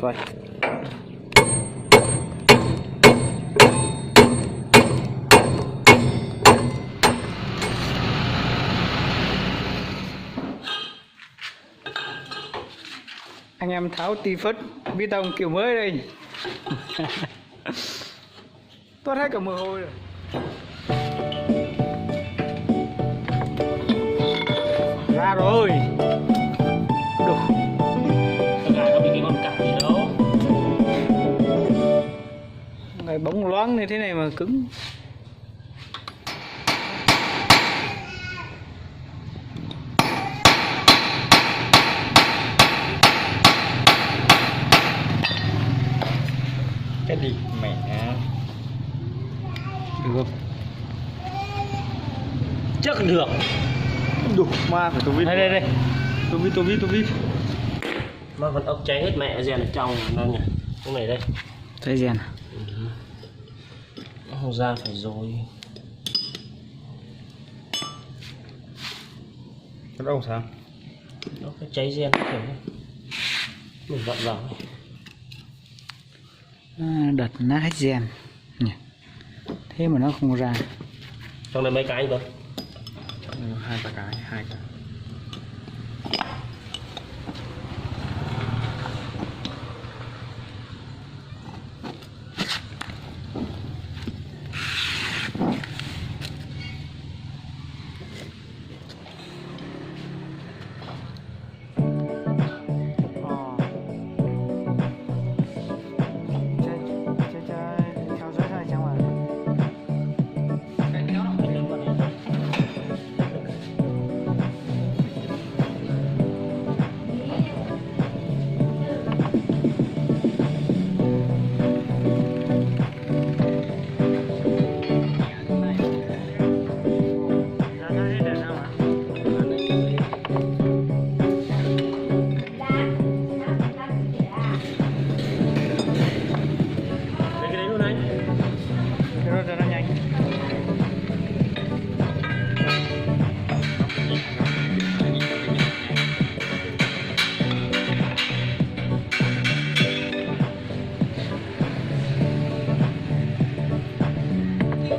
xoay. Anh em tháo ti phất bê tông kiểu mới đây. Toát hết cả mồ hôi rồi. Ra rồi. Đủ. Có bị cái con cạp gì đâu. Ngày bóng loáng như thế này mà cứng. Cái gì mẹ. Được. Chắc được. Đủ ma phải tôi biết. Đây đây đây. Tôi biết. Mà vẫn ốc cháy hết mẹ rèn ở trong đâu nhỉ? Cái này đây. Thấy rèn à? Nó ra phải rồi. Cái đâu sao? Nó phải cháy rèn kiểu này. Mình vặn vào. Đợt nát hết rèn nhỉ. Thế mà nó không ra. Trong này mấy cái cơ? Hai cái.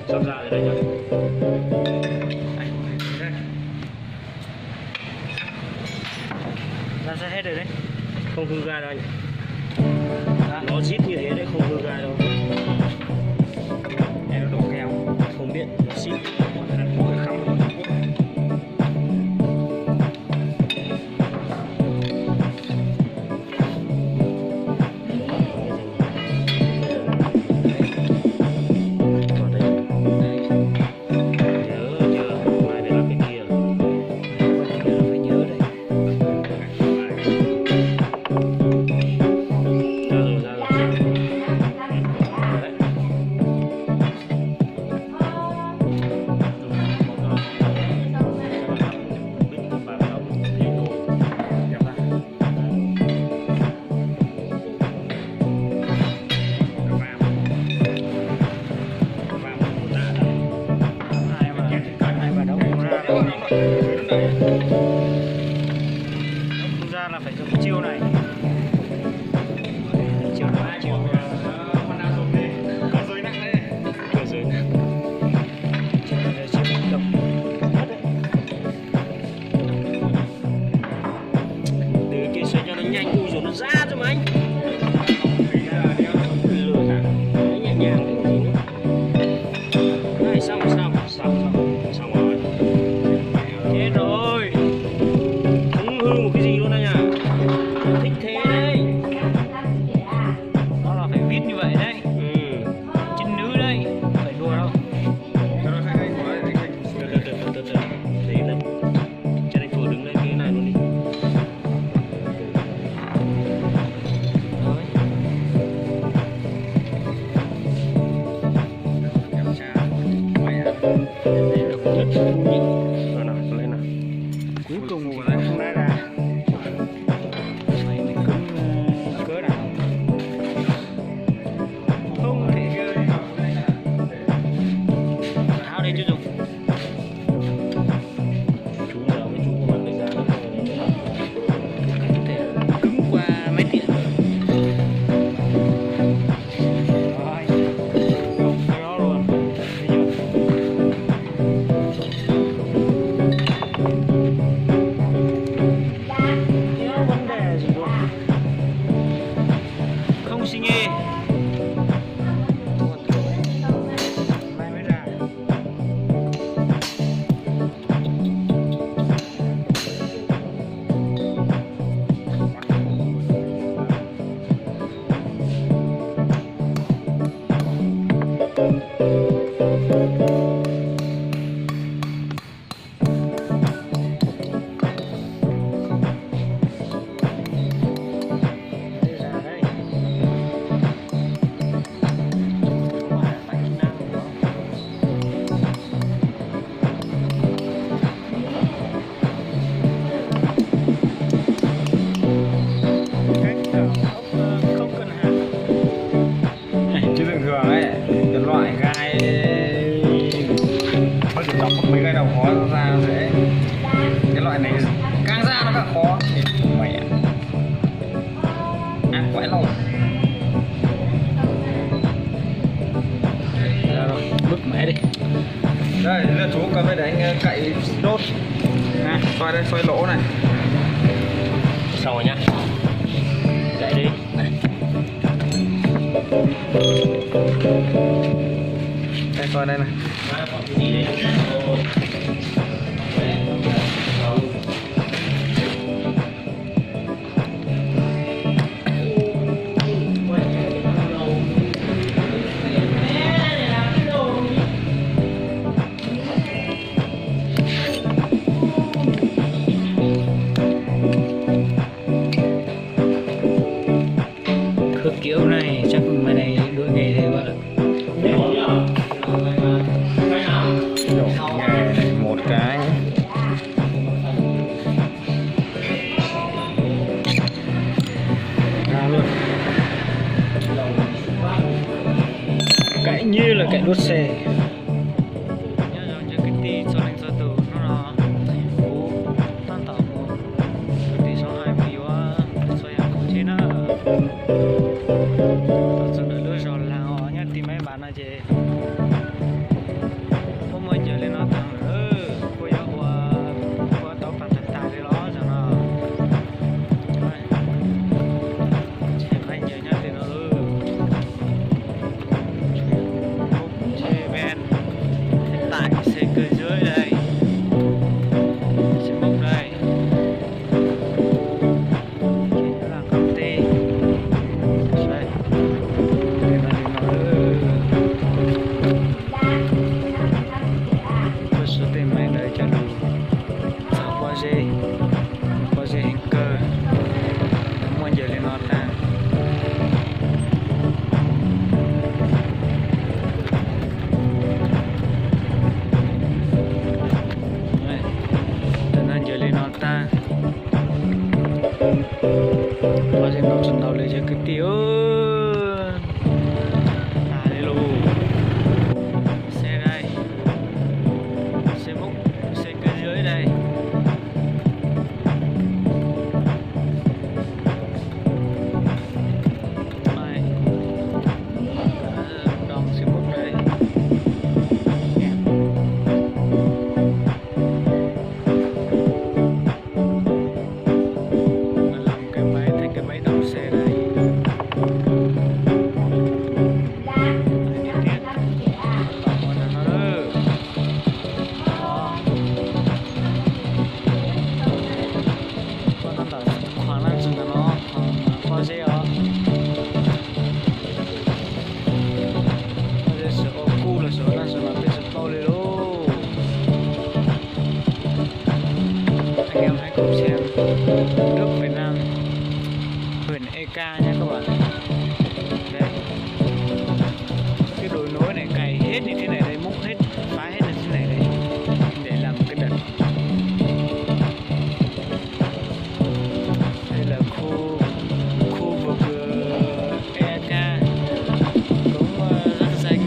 Sắp ra ở đây nhá. Ra hết rồi đấy. Không hư ga đâu anh. Nó rít như thế đấy, không hư ga đâu. Em nó đổ keo. Không biết, xịn. Không ra là phải dùng chiêu này. Chiêu này, chiêu con nào dùng đi. Cơ giới nặng đấy. Cơ giới nặng. Chiêu này là chiêu đánh độc. Từ kia xoay cho nó nhanh, ui rồi nó ra cho mà anh. Lừa hả? Đấy, nhẹ nhàng cái gì nữa. Này xong rồi. Chết rồi. Không hư một cái gì luôn anh à. Thích thế đấy. Nó là phải vít như vậy đấy. Chân nữ đấy. Phải đùa đâu. Từ. Đấy là cho anh Phổ đứng đây cái này luôn đi. đây, xoay lỗ này. Xong rồi nhá. Gãy đi. Này. Đây xoay đây này. Kiểu này chắc mày này đuổi nghề thế vậy. Nghề một cái. Ra luôn. Cãi như là cãi đốt xe. Nước Việt Nam, huyện EK nha các bạn. Đây, cái đồi núi này cày hết như thế này đây, múc hết, phá hết như thế này đây để làm cái đợt. Đây là khu vực EK, cũng rất danh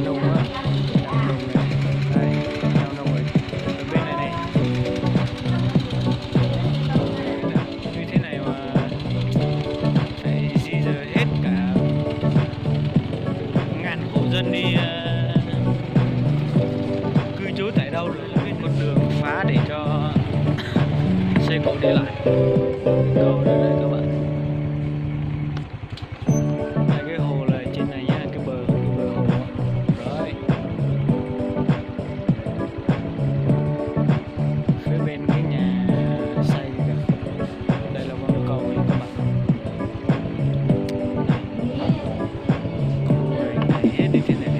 Nrug. Dân đi cư trú tại đâu rồi biết một đường phá để cho xe cộ đi lại. Cầu đây đây các bạn. Đây, cái hồ là trên này nhá, cái bờ hồ. Rồi. Phía bên cái nhà xây kìa. Đây là con cầu nha các bạn. Hết đi thế này.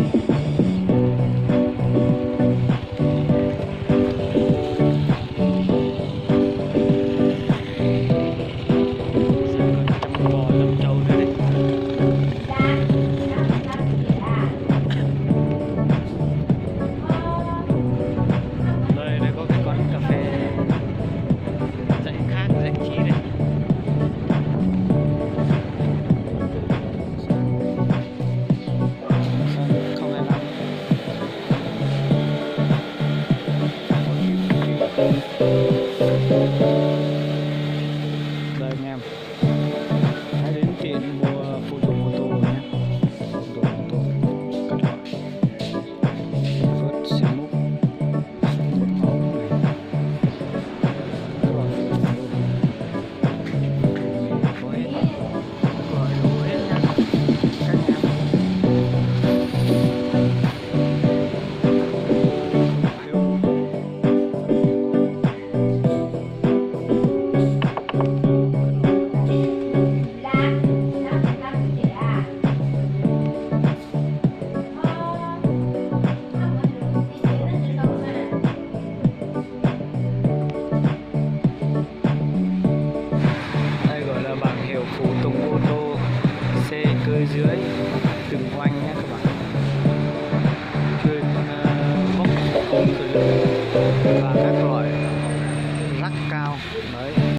dưới